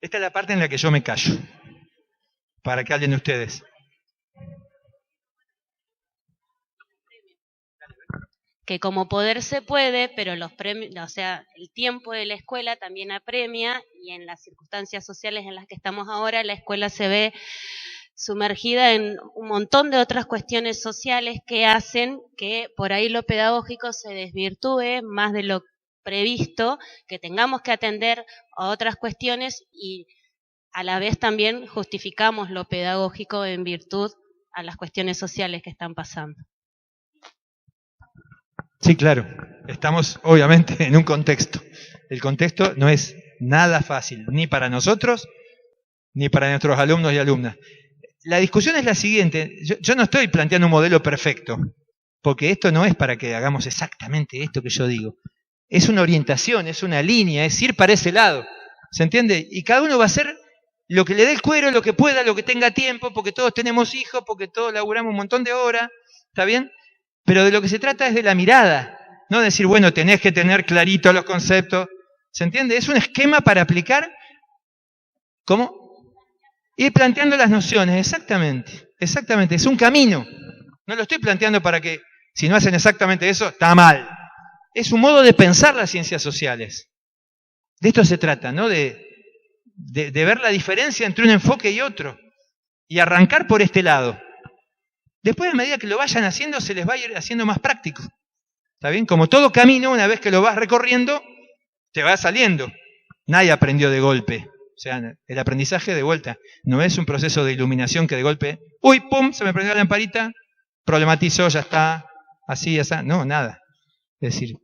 Esta es la parte en la que yo me callo, para que hablen ustedes. Que como poder se puede, pero los premios, o sea, el tiempo de la escuela también apremia, y en las circunstancias sociales en las que estamos ahora, la escuela se ve sumergida en un montón de otras cuestiones sociales que hacen que por ahí lo pedagógico se desvirtúe más de lo previsto, que tengamos que atender a otras cuestiones y a la vez también justificamos lo pedagógico en virtud a las cuestiones sociales que están pasando. Sí, claro. Estamos obviamente en un contexto. El contexto no es nada fácil, ni para nosotros, ni para nuestros alumnos y alumnas. La discusión es la siguiente. Yo no estoy planteando un modelo perfecto, porque esto no es para que hagamos exactamente esto que yo digo. Es una orientación, es una línea, es ir para ese lado. ¿Se entiende? Y cada uno va a hacer lo que le dé el cuero, lo que pueda, lo que tenga tiempo, porque todos tenemos hijos, porque todos laburamos un montón de horas. ¿Está bien? Pero de lo que se trata es de la mirada, no decir, bueno, tenés que tener clarito los conceptos. ¿Se entiende? Es un esquema para aplicar. ¿Cómo? Ir planteando las nociones, exactamente. Exactamente, es un camino. No lo estoy planteando para que, si no hacen exactamente eso, está mal. Es un modo de pensar las ciencias sociales. De esto se trata, ¿no? De ver la diferencia entre un enfoque y otro. Y arrancar por este lado. Después, a medida que lo vayan haciendo, se les va a ir haciendo más práctico. ¿Está bien? Como todo camino, una vez que lo vas recorriendo, te va saliendo. Nadie aprendió de golpe. O sea, el aprendizaje de vuelta no es un proceso de iluminación que de golpe, ¡uy, pum! Se me prendió la lamparita, problematizó, ya está, así, ya está. No, nada. Es decir,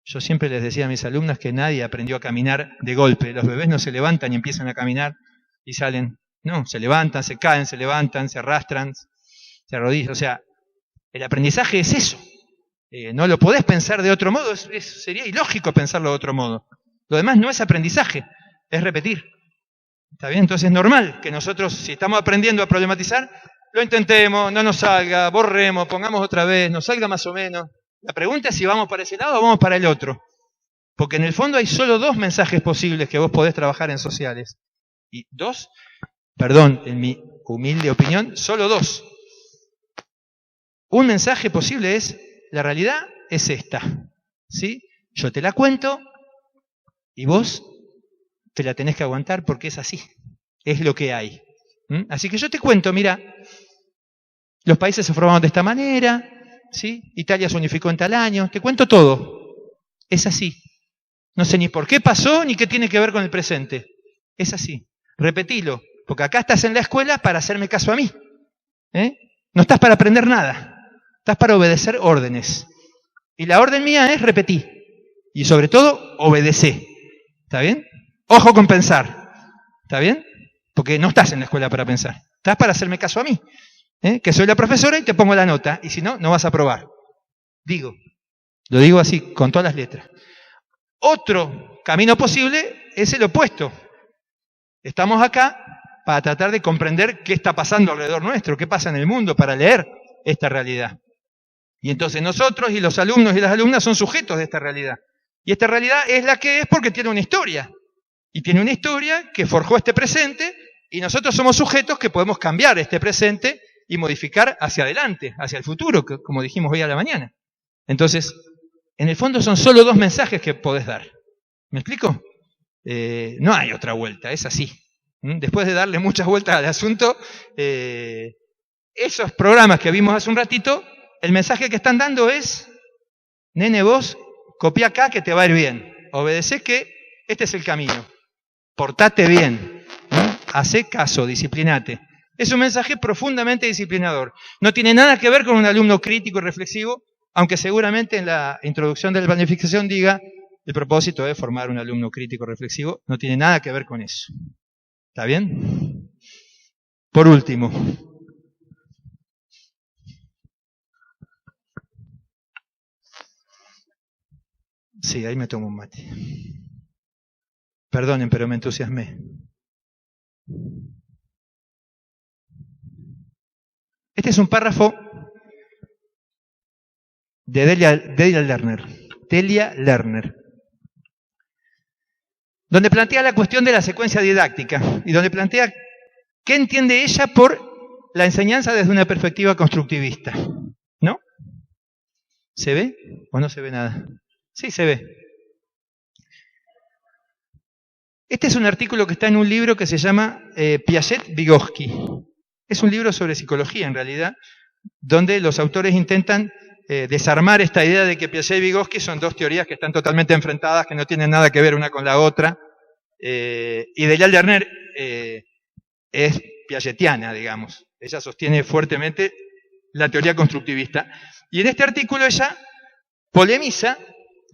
yo siempre les decía a mis alumnas que nadie aprendió a caminar de golpe. Los bebés no se levantan y empiezan a caminar y salen. No, se levantan, se caen, se levantan, se arrastran, se arrodillan. O sea, el aprendizaje es eso. No lo podés pensar de otro modo, sería ilógico pensarlo de otro modo. Lo demás no es aprendizaje, es repetir. ¿Está bien? Entonces es normal que nosotros, si estamos aprendiendo a problematizar, lo intentemos, no nos salga, borremos, pongamos otra vez, nos salga más o menos. La pregunta es si vamos para ese lado o vamos para el otro. Porque en el fondo hay solo dos mensajes posibles que vos podés trabajar en sociales. Y dos, perdón, en mi humilde opinión, solo dos. Un mensaje posible es, la realidad es esta, ¿sí? Yo te la cuento y vos te la tenés que aguantar porque es así, es lo que hay. Así que yo te cuento, mira, los países se formaron de esta manera, ¿sí? Italia se unificó en tal año, te cuento todo, es así. No sé ni por qué pasó ni qué tiene que ver con el presente, es así. Repetilo, porque acá estás en la escuela para hacerme caso a mí, no estás para aprender nada. Estás para obedecer órdenes. Y la orden mía es repetir. Y sobre todo, obedecer. ¿Está bien? Ojo con pensar. ¿Está bien? Porque no estás en la escuela para pensar. Estás para hacerme caso a mí. Que soy la profesora y te pongo la nota. Y si no, no vas a aprobar. Lo digo así, con todas las letras. Otro camino posible es el opuesto. Estamos acá para tratar de comprender qué está pasando alrededor nuestro, qué pasa en el mundo, para leer esta realidad. Y entonces nosotros y los alumnos y las alumnas son sujetos de esta realidad. Y esta realidad es la que es porque tiene una historia. Y tiene una historia que forjó este presente y nosotros somos sujetos que podemos cambiar este presente y modificar hacia adelante, hacia el futuro, como dijimos hoy a la mañana. Entonces, en el fondo son solo dos mensajes que podés dar. ¿Me explico? No hay otra vuelta, es así. Después de darle muchas vueltas al asunto, esos programas que vimos hace un ratito, el mensaje que están dando es, nene, vos, copiá acá que te va a ir bien. Obedecé que este es el camino. Portate bien. Hacé caso, disciplinate. Es un mensaje profundamente disciplinador. No tiene nada que ver con un alumno crítico y reflexivo, aunque seguramente en la introducción de la planificación diga, el propósito es formar un alumno crítico reflexivo. No tiene nada que ver con eso. ¿Está bien? Por último, sí, ahí me tomo un mate. Perdonen, pero me entusiasmé. Este es un párrafo de Delia Lerner. Delia Lerner. donde plantea la cuestión de la secuencia didáctica y donde plantea qué entiende ella por la enseñanza desde una perspectiva constructivista. ¿No? ¿Se ve o no se ve nada? Sí, se ve. Este es un artículo que está en un libro que se llama Piaget-Vygotsky. Es un libro sobre psicología, en realidad, donde los autores intentan desarmar esta idea de que Piaget y Vygotsky son dos teorías que están totalmente enfrentadas, que no tienen nada que ver una con la otra. Y Delia Lerner es piagetiana, digamos. Ella sostiene fuertemente la teoría constructivista. Y en este artículo ella polemiza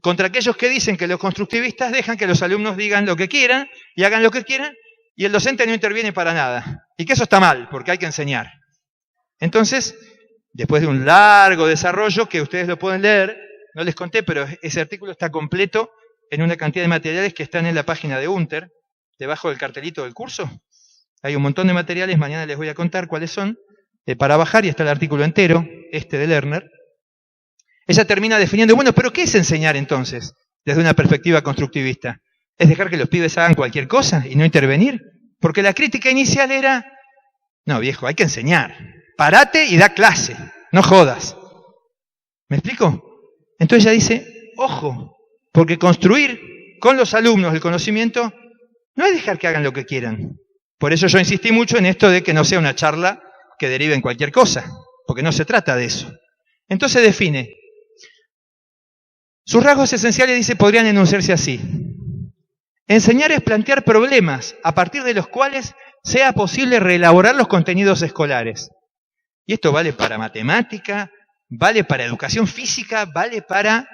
contra aquellos que dicen que los constructivistas dejan que los alumnos digan lo que quieran y hagan lo que quieran y el docente no interviene para nada. Y que eso está mal, porque hay que enseñar. Entonces, después de un largo desarrollo, que ustedes lo pueden leer, no les conté, pero ese artículo está completo en una cantidad de materiales que están en la página de Unter, debajo del cartelito del curso. Hay un montón de materiales, mañana les voy a contar cuáles son, para bajar, y está el artículo entero, este de Lerner. Ella termina definiendo, bueno, ¿pero qué es enseñar entonces, desde una perspectiva constructivista? ¿Es dejar que los pibes hagan cualquier cosa y no intervenir? Porque la crítica inicial era, no viejo, hay que enseñar. Parate y da clase, no jodas. ¿Me explico? Entonces ella dice, ojo, porque construir con los alumnos el conocimiento no es dejar que hagan lo que quieran. Por eso yo insistí mucho en esto de que no sea una charla que derive en cualquier cosa, porque no se trata de eso. Entonces define. Sus rasgos esenciales, dice, podrían enunciarse así. Enseñar es plantear problemas a partir de los cuales sea posible reelaborar los contenidos escolares. Y esto vale para matemática, vale para educación física, vale para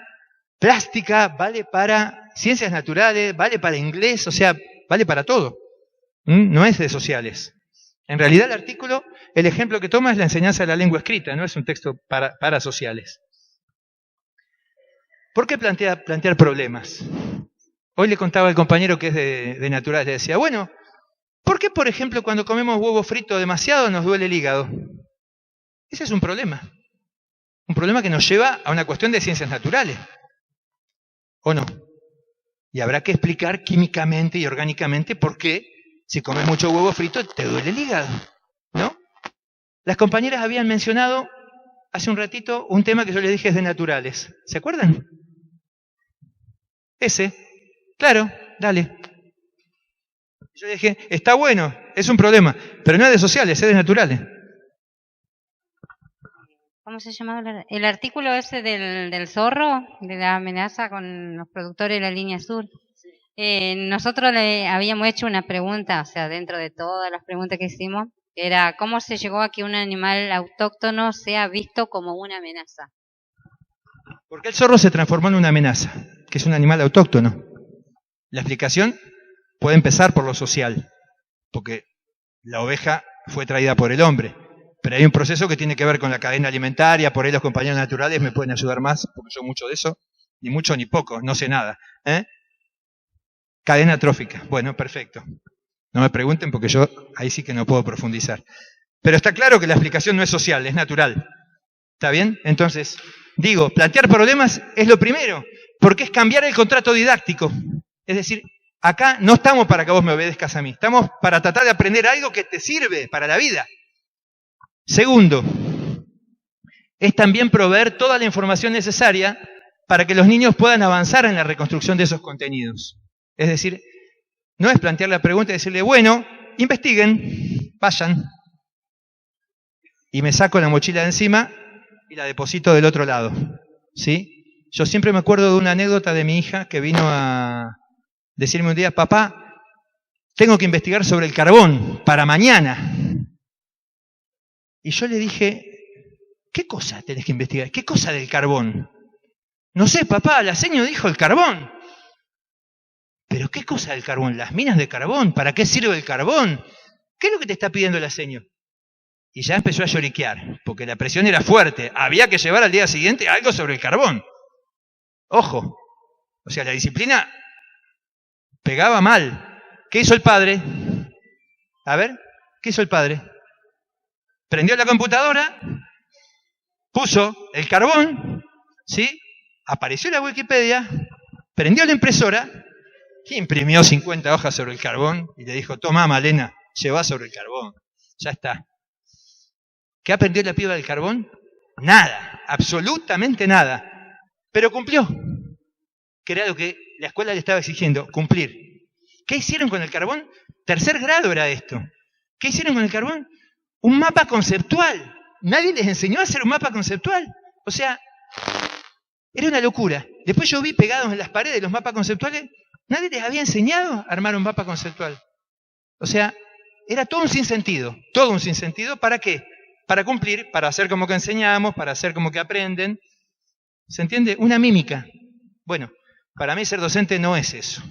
plástica, vale para ciencias naturales, vale para inglés, o sea, vale para todo. No es de sociales. En realidad el artículo, el ejemplo que toma es la enseñanza de la lengua escrita, no es un texto para sociales. ¿Por qué plantear problemas? Hoy le contaba al compañero que es de naturales, le decía, bueno, ¿por qué, por ejemplo, cuando comemos huevo frito demasiado nos duele el hígado? Ese es un problema. Un problema que nos lleva a una cuestión de ciencias naturales. ¿O no? Y habrá que explicar químicamente y orgánicamente por qué, si comes mucho huevo frito, te duele el hígado. ¿No? Las compañeras habían mencionado hace un ratito un tema que yo les dije es de naturales. ¿Se acuerdan? Ese. Claro, dale. Yo dije, está bueno, es un problema, pero no es de sociales, es de naturales. ¿Cómo se llamaba el artículo ese del zorro, de la amenaza con los productores de la línea sur? Nosotros le habíamos hecho una pregunta, o sea, dentro de todas las preguntas que hicimos, que era ¿cómo se llegó a que un animal autóctono sea visto como una amenaza? Porque el zorro se transformó en una amenaza, que es un animal autóctono. La explicación puede empezar por lo social, porque la oveja fue traída por el hombre, pero hay un proceso que tiene que ver con la cadena alimentaria, por ahí los compañeros naturales me pueden ayudar más, porque yo mucho de eso, ni mucho ni poco, no sé nada. Cadena trófica, bueno, perfecto. No me pregunten porque yo ahí sí que no puedo profundizar. Pero está claro que la explicación no es social, es natural. ¿Está bien? Entonces, digo, plantear problemas es lo primero, porque es cambiar el contrato didáctico. Es decir, acá no estamos para que vos me obedezcas a mí, estamos para tratar de aprender algo que te sirve para la vida. Segundo, es también proveer toda la información necesaria para que los niños puedan avanzar en la reconstrucción de esos contenidos. Es decir, no es plantear la pregunta y decirle, bueno, investiguen, vayan. Y me saco la mochila de encima y la deposito del otro lado. ¿Sí? Yo siempre me acuerdo de una anécdota de mi hija que vino a decirme un día, papá, tengo que investigar sobre el carbón para mañana. Y yo le dije, ¿qué cosa tenés que investigar? ¿Qué cosa del carbón? No sé, papá, la seño dijo el carbón. ¿Pero qué cosa del carbón? ¿Las minas de carbón? ¿Para qué sirve el carbón? ¿Qué es lo que te está pidiendo la seño? Y ya empezó a lloriquear, porque la presión era fuerte. Había que llevar al día siguiente algo sobre el carbón. Ojo, o sea, la disciplina pegaba mal. ¿Qué hizo el padre? A ver, ¿qué hizo el padre? Prendió la computadora, puso el carbón, ¿sí? Apareció la Wikipedia, prendió la impresora imprimió 50 hojas sobre el carbón y le dijo, toma Malena, llevá sobre el carbón. Ya está. ¿Qué aprendió la piba del carbón? Nada, absolutamente nada. Pero cumplió, que era lo que la escuela le estaba exigiendo, cumplir. ¿Qué hicieron con el carbón? Tercer grado era esto. ¿Qué hicieron con el carbón? Un mapa conceptual. Nadie les enseñó a hacer un mapa conceptual. O sea, era una locura. Después yo vi pegados en las paredes los mapas conceptuales. Nadie les había enseñado a armar un mapa conceptual. O sea, era todo un sinsentido. Todo un sinsentido. ¿Para qué? Para cumplir, para hacer como que enseñamos, para hacer como que aprenden. ¿Se entiende? Una mímica. Bueno, para mí ser docente no es eso.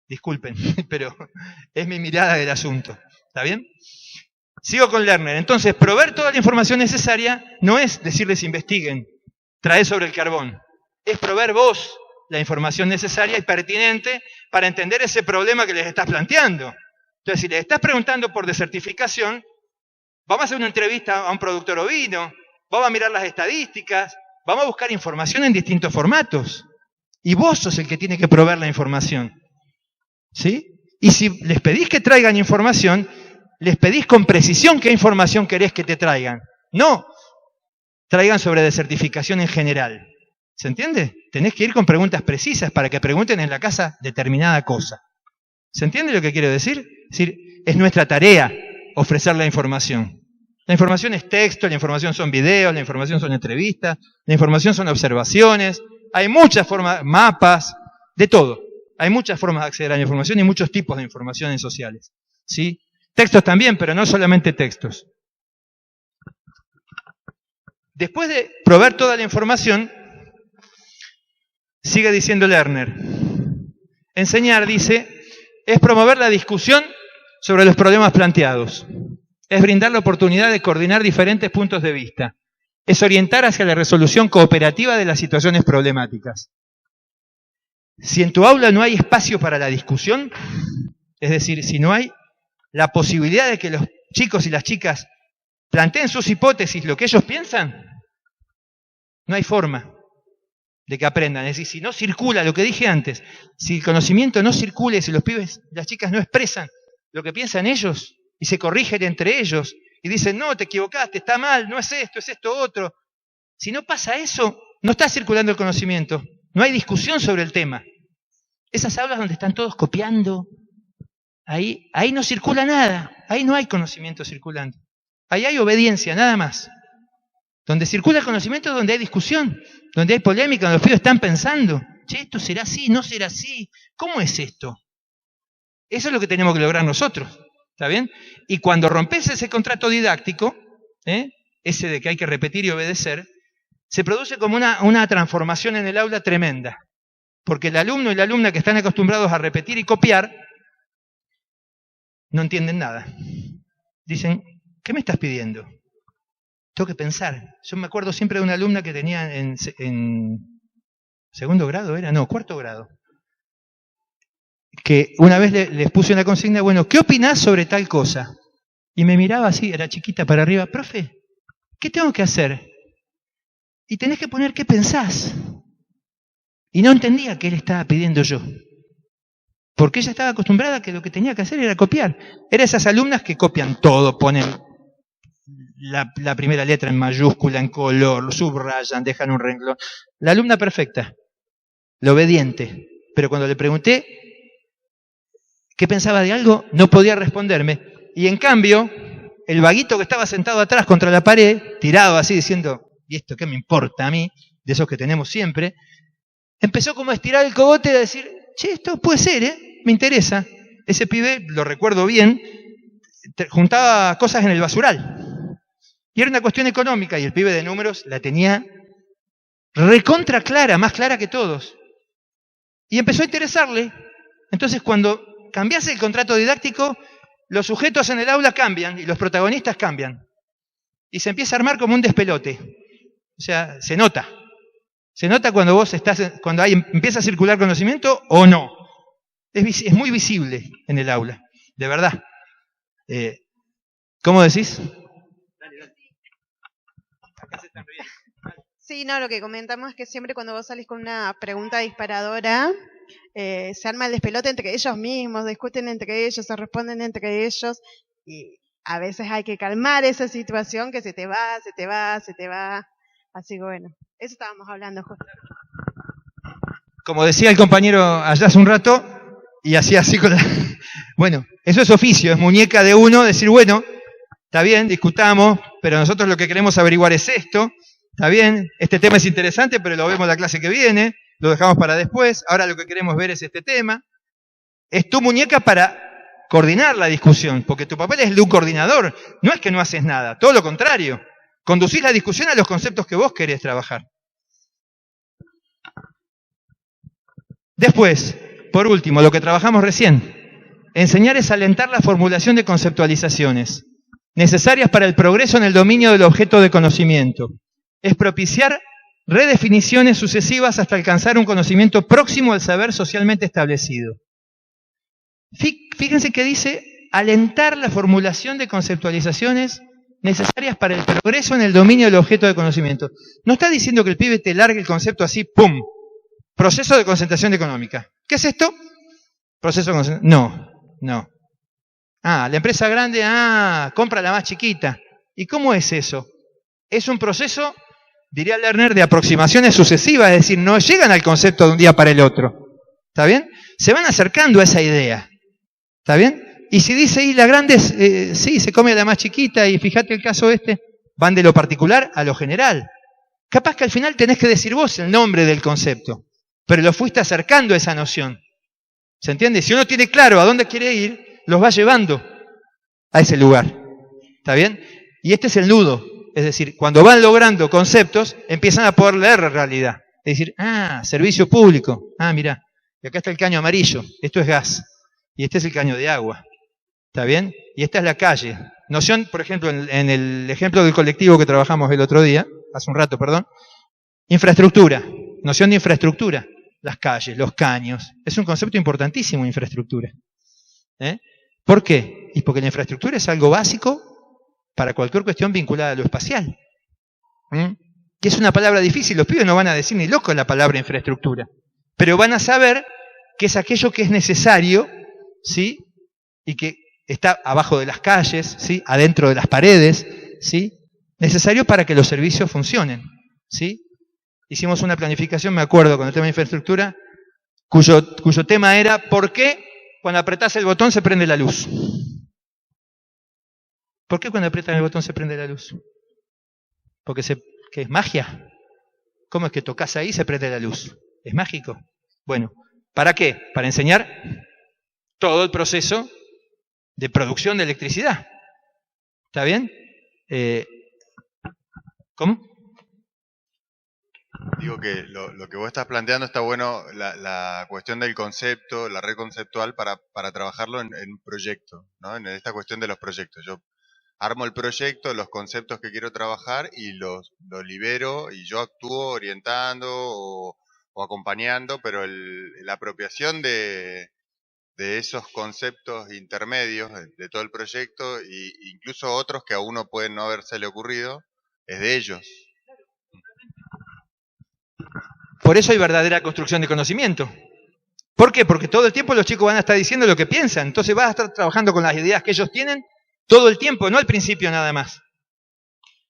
Disculpen, pero es mi mirada del asunto. ¿Está bien? Sigo con Lerner. Entonces, proveer toda la información necesaria no es decirles investiguen, trae sobre el carbón. Es proveer vos la información necesaria y pertinente para entender ese problema que les estás planteando. Entonces, si les estás preguntando por desertificación, vamos a hacer una entrevista a un productor ovino, vamos a mirar las estadísticas, vamos a buscar información en distintos formatos. Y vos sos el que tiene que proveer la información. ¿Sí? Y si les pedís que traigan información, les pedís con precisión qué información querés que te traigan. No traigan sobre desertificación en general. ¿Se entiende? Tenés que ir con preguntas precisas para que pregunten en la casa determinada cosa. ¿Se entiende lo que quiero decir? Es decir, es nuestra tarea ofrecer la información. La información es texto, la información son videos, la información son entrevistas, la información son observaciones. Hay muchas formas, mapas, de todo. Hay muchas formas de acceder a la información y muchos tipos de informaciones sociales. ¿Sí? Textos también, pero no solamente textos. Después de proveer toda la información, sigue diciendo Lerner. Enseñar, dice, es promover la discusión sobre los problemas planteados. Es brindar la oportunidad de coordinar diferentes puntos de vista. Es orientar hacia la resolución cooperativa de las situaciones problemáticas. Si en tu aula no hay espacio para la discusión, es decir, si no hay la posibilidad de que los chicos y las chicas planteen sus hipótesis, lo que ellos piensan, no hay forma de que aprendan. Es decir, si no circula lo que dije antes, si el conocimiento no circula, si los pibes y las chicas no expresan lo que piensan ellos y se corrigen entre ellos y dicen, no, te equivocaste, está mal, no es esto otro. Si no pasa eso, no está circulando el conocimiento. No hay discusión sobre el tema. Esas aulas donde están todos copiando, ahí no circula nada. Ahí no hay conocimiento circulando. Ahí hay obediencia, nada más. Donde circula el conocimiento es donde hay discusión, donde hay polémica, donde los pibes están pensando. Che, ¿esto será así? ¿No será así? ¿Cómo es esto? Eso es lo que tenemos que lograr nosotros. ¿Está bien? Y cuando rompes ese contrato didáctico, ese de que hay que repetir y obedecer, se produce como una transformación en el aula tremenda. Porque el alumno y la alumna que están acostumbrados a repetir y copiar, no entienden nada. Dicen, ¿qué me estás pidiendo? Tengo que pensar. Yo me acuerdo siempre de una alumna que tenía en segundo grado, cuarto grado. Que una vez les puse una consigna, bueno, ¿qué opinás sobre tal cosa? Y me miraba así, era chiquita para arriba, profe, ¿qué tengo que hacer? Y tenés que poner qué pensás. Y no entendía qué le estaba pidiendo yo. Porque ella estaba acostumbrada a que lo que tenía que hacer era copiar. Eran esas alumnas que copian todo, ponen la primera letra en mayúscula, en color, lo subrayan, dejan un renglón. La alumna perfecta, la obediente. Pero cuando le pregunté qué pensaba de algo, no podía responderme. Y en cambio, el vaguito que estaba sentado atrás contra la pared, tirado así diciendo, ¿y esto qué me importa a mí? De esos que tenemos siempre, empezó como a estirar el cogote y a decir, che, esto puede ser, me interesa. Ese pibe, lo recuerdo bien, juntaba cosas en el basural. Y era una cuestión económica, y el pibe de números la tenía recontra clara, más clara que todos. Y empezó a interesarle. Entonces, cuando cambiase el contrato didáctico, los sujetos en el aula cambian y los protagonistas cambian. Y se empieza a armar como un despelote. O sea, se nota. Se nota cuando empieza a circular conocimiento o no. Es muy visible en el aula, de verdad. ¿Cómo decís? Dale. Acá se están riendo. Sí, no, lo que comentamos es que siempre cuando vos salís con una pregunta disparadora, se arma el despelote entre ellos mismos, discuten entre ellos, se responden entre ellos, y a veces hay que calmar esa situación que se te va, se te va, se te va. Así que bueno, eso estábamos hablando justo. Como decía el compañero allá hace un rato, y hacía así con la... Bueno, eso es oficio, es muñeca de uno, decir, bueno, está bien, discutamos, pero nosotros lo que queremos averiguar es esto, está bien, este tema es interesante, pero lo vemos la clase que viene, lo dejamos para después, ahora lo que queremos ver es este tema. Es tu muñeca para coordinar la discusión, porque tu papel es el de un coordinador, no es que no haces nada, todo lo contrario, conducís la discusión a los conceptos que vos querés trabajar. Después, por último, lo que trabajamos recién, enseñar es alentar la formulación de conceptualizaciones necesarias para el progreso en el dominio del objeto de conocimiento. Es propiciar redefiniciones sucesivas hasta alcanzar un conocimiento próximo al saber socialmente establecido. Fíjense que dice alentar la formulación de conceptualizaciones necesarias para el progreso en el dominio del objeto de conocimiento. No está diciendo que el pibe te largue el concepto así, ¡pum! Proceso de concentración económica. ¿Qué es esto? Proceso de concentración. No. La empresa grande, compra la más chiquita. ¿Y cómo es eso? Es un proceso, diría Lerner, de aproximaciones sucesivas, es decir, no llegan al concepto de un día para el otro. ¿Está bien? Se van acercando a esa idea. ¿Está bien? Y si dice, y la grande, sí, se come a la más chiquita, y fíjate el caso van de lo particular a lo general. Capaz que al final tenés que decir vos el nombre del concepto, pero lo fuiste acercando a esa noción. ¿Se entiende? Si uno tiene claro a dónde quiere ir, los va llevando a ese lugar. ¿Está bien? Y este es el nudo. Es decir, cuando van logrando conceptos, empiezan a poder leer la realidad. Es decir, servicio público. Mirá, y acá está el caño amarillo. Esto es gas. Y este es el caño de agua. ¿Está bien? Y esta es la calle. Noción, por ejemplo, en el ejemplo del colectivo que trabajamos el otro día, hace un rato, perdón, infraestructura. Noción de infraestructura. Las calles, los caños. Es un concepto importantísimo, infraestructura. ¿Por qué? Y porque la infraestructura es algo básico para cualquier cuestión vinculada a lo espacial. Que es una palabra difícil, los pibes no van a decir ni loco la palabra infraestructura, pero van a saber que es aquello que es necesario, ¿sí? Y que está abajo de las calles, ¿sí? Adentro de las paredes, ¿sí? Necesario para que los servicios funcionen, ¿sí? Hicimos una planificación, me acuerdo, con el tema de infraestructura, cuyo tema era ¿por qué cuando apretás el botón se prende la luz? ¿Por qué cuando apretan el botón se prende la luz? Porque ¿qué es magia? ¿Cómo es que tocas ahí y se prende la luz? ¿Es mágico? Bueno, ¿para qué? Para enseñar todo el proceso de producción de electricidad. ¿Está bien? ¿Cómo? Digo que lo que vos estás planteando está bueno, la cuestión del concepto, la red conceptual para trabajarlo en un proyecto, ¿no? En esta cuestión de los proyectos. Yo armo el proyecto, los conceptos que quiero trabajar y los libero y yo actúo orientando o acompañando, pero la apropiación de esos conceptos intermedios de todo el proyecto e incluso otros que a uno pueden no habérsele ocurrido, es de ellos. Por eso hay verdadera construcción de conocimiento. ¿Por qué? Porque todo el tiempo los chicos van a estar diciendo lo que piensan. Entonces vas a estar trabajando con las ideas que ellos tienen todo el tiempo, no al principio nada más.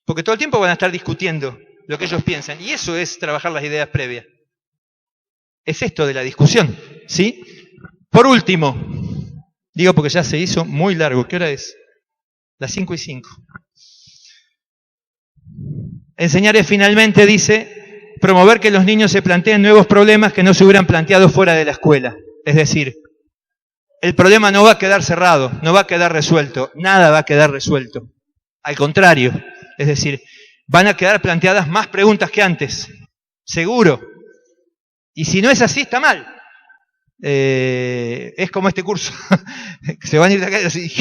Porque todo el tiempo van a estar discutiendo lo que ellos piensan. Y eso es trabajar las ideas previas. Es esto de la discusión, ¿sí? Por último, digo porque ya se hizo muy largo. ¿Qué hora es? Las 5:05. Enseñar es finalmente, dice, promover que los niños se planteen nuevos problemas que no se hubieran planteado fuera de la escuela. Es decir, el problema no va a quedar cerrado, no va a quedar resuelto, nada va a quedar resuelto. Al contrario, es decir, van a quedar planteadas más preguntas que antes, seguro. Y si no es así, está mal. Es como este curso. Se van a ir de acá y así,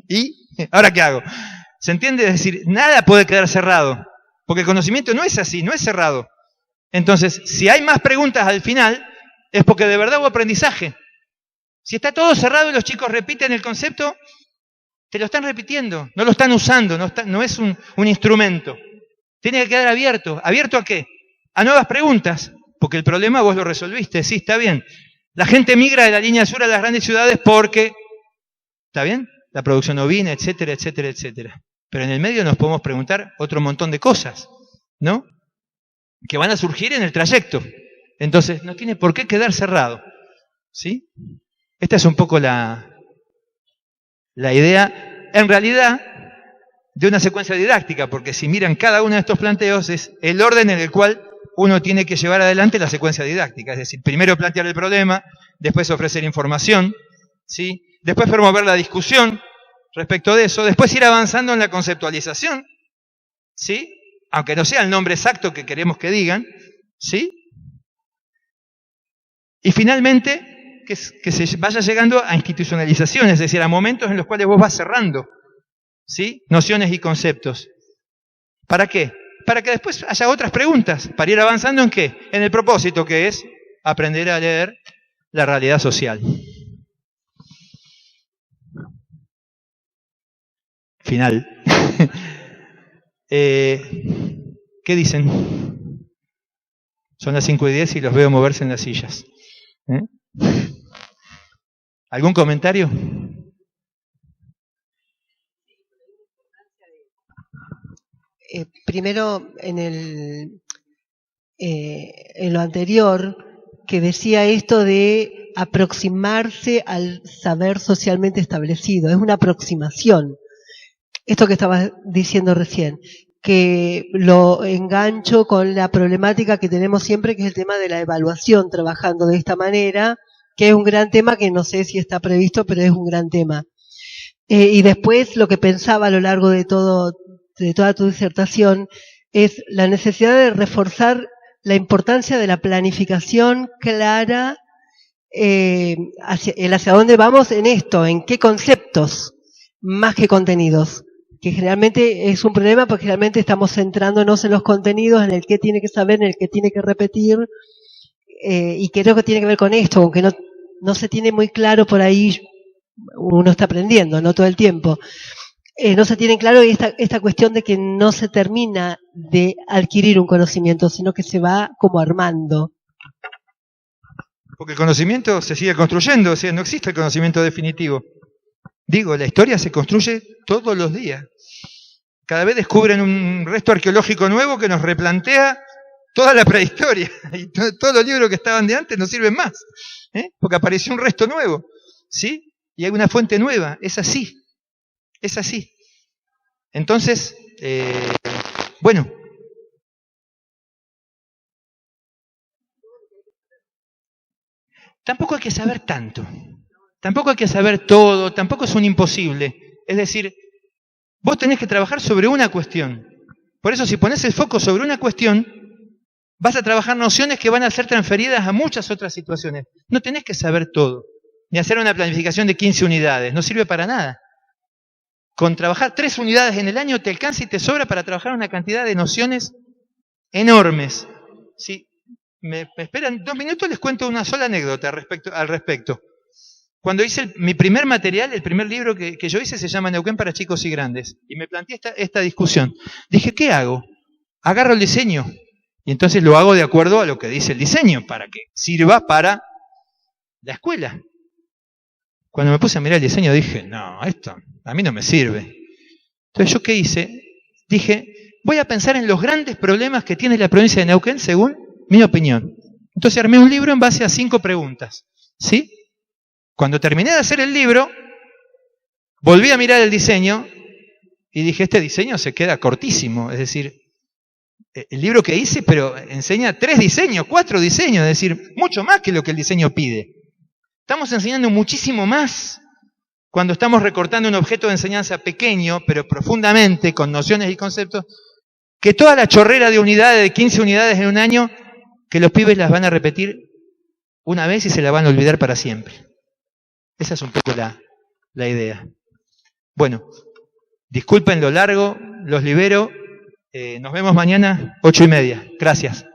¿y ahora qué hago? ¿Se entiende? Es decir, nada puede quedar cerrado, porque el conocimiento no es así, no es cerrado. Entonces, si hay más preguntas al final, es porque de verdad hubo aprendizaje. Si está todo cerrado y los chicos repiten el concepto, te lo están repitiendo, no lo están usando, no es un instrumento. Tiene que quedar abierto. ¿Abierto a qué? a nuevas preguntas, porque el problema vos lo resolviste, sí, está bien. La gente migra de la línea sur a las grandes ciudades porque, ¿está bien? La producción ovina, etcétera, etcétera, etcétera. Pero en el medio nos podemos preguntar otro montón de cosas, ¿no? Que van a surgir en el trayecto. Entonces, no tiene por qué quedar cerrado, ¿sí? Esta es un poco la idea, en realidad, de una secuencia didáctica, porque si miran cada uno de estos planteos es el orden en el cual uno tiene que llevar adelante la secuencia didáctica. Es decir, primero plantear el problema, después ofrecer información, ¿sí? Después promover la discusión respecto de eso, después ir avanzando en la conceptualización, ¿sí? Aunque no sea el nombre exacto que queremos que digan, ¿sí? Y finalmente, que se vaya llegando a institucionalizaciones, es decir, a momentos en los cuales vos vas cerrando, ¿sí? Nociones y conceptos. ¿Para qué? Para que después haya otras preguntas, para ir avanzando en qué? En el propósito, que es aprender a leer la realidad social. Final. ¿Qué dicen? Son las 5:10 y los veo moverse en las sillas. ¿Algún comentario? Primero, en lo anterior, que decía esto de aproximarse al saber socialmente establecido. Es una aproximación. Esto que estabas diciendo recién, que lo engancho con la problemática que tenemos siempre, que es el tema de la evaluación, trabajando de esta manera, que es un gran tema que no sé si está previsto, pero es un gran tema. Y después lo que pensaba a lo largo de toda tu disertación es la necesidad de reforzar la importancia de la planificación clara, hacia dónde vamos en esto, en qué conceptos, más que contenidos. Que generalmente es un problema porque generalmente estamos centrándonos en los contenidos, en el que tiene que saber, en el que tiene que repetir, y creo que tiene que ver con esto, aunque no se tiene muy claro por ahí, uno está aprendiendo, no todo el tiempo, no se tiene claro esta cuestión de que no se termina de adquirir un conocimiento, sino que se va como armando. Porque el conocimiento se sigue construyendo, o sea, no existe el conocimiento definitivo. Digo, la historia se construye todos los días. Cada vez descubren un resto arqueológico nuevo que nos replantea toda la prehistoria. Y todos los libros que estaban de antes no sirven más, porque apareció un resto nuevo, ¿sí? Y hay una fuente nueva. Es así. Es así. Entonces, bueno. Tampoco hay que saber tanto. Tampoco hay que saber todo, tampoco es un imposible. Es decir, vos tenés que trabajar sobre una cuestión. Por eso, si pones el foco sobre una cuestión, vas a trabajar nociones que van a ser transferidas a muchas otras situaciones. No tenés que saber todo, ni hacer una planificación de 15 unidades, no sirve para nada. Con trabajar 3 unidades en el año te alcanza y te sobra para trabajar una cantidad de nociones enormes. Si me esperan 2 minutos, les cuento una sola anécdota al respecto. Cuando hice mi primer material, el primer libro que yo hice se llama Neuquén para chicos y grandes. Y me planteé esta discusión. Dije, ¿qué hago? Agarro el diseño. Y entonces lo hago de acuerdo a lo que dice el diseño, para que sirva para la escuela. Cuando me puse a mirar el diseño dije, no, esto a mí no me sirve. Entonces, ¿yo qué hice? Dije, voy a pensar en los grandes problemas que tiene la provincia de Neuquén según mi opinión. Entonces armé un libro en base a 5 preguntas. ¿Sí? Cuando terminé de hacer el libro, volví a mirar el diseño y dije, este diseño se queda cortísimo. Es decir, el libro que hice, pero enseña 3 diseños, 4 diseños, es decir, mucho más que lo que el diseño pide. Estamos enseñando muchísimo más cuando estamos recortando un objeto de enseñanza pequeño, pero profundamente, con nociones y conceptos, que toda la chorrera de unidades, de 15 unidades en un año, que los pibes las van a repetir una vez y se la van a olvidar para siempre. Esa es un poco la idea. Bueno, disculpen lo largo, los libero. Nos vemos mañana, 8:30. Gracias.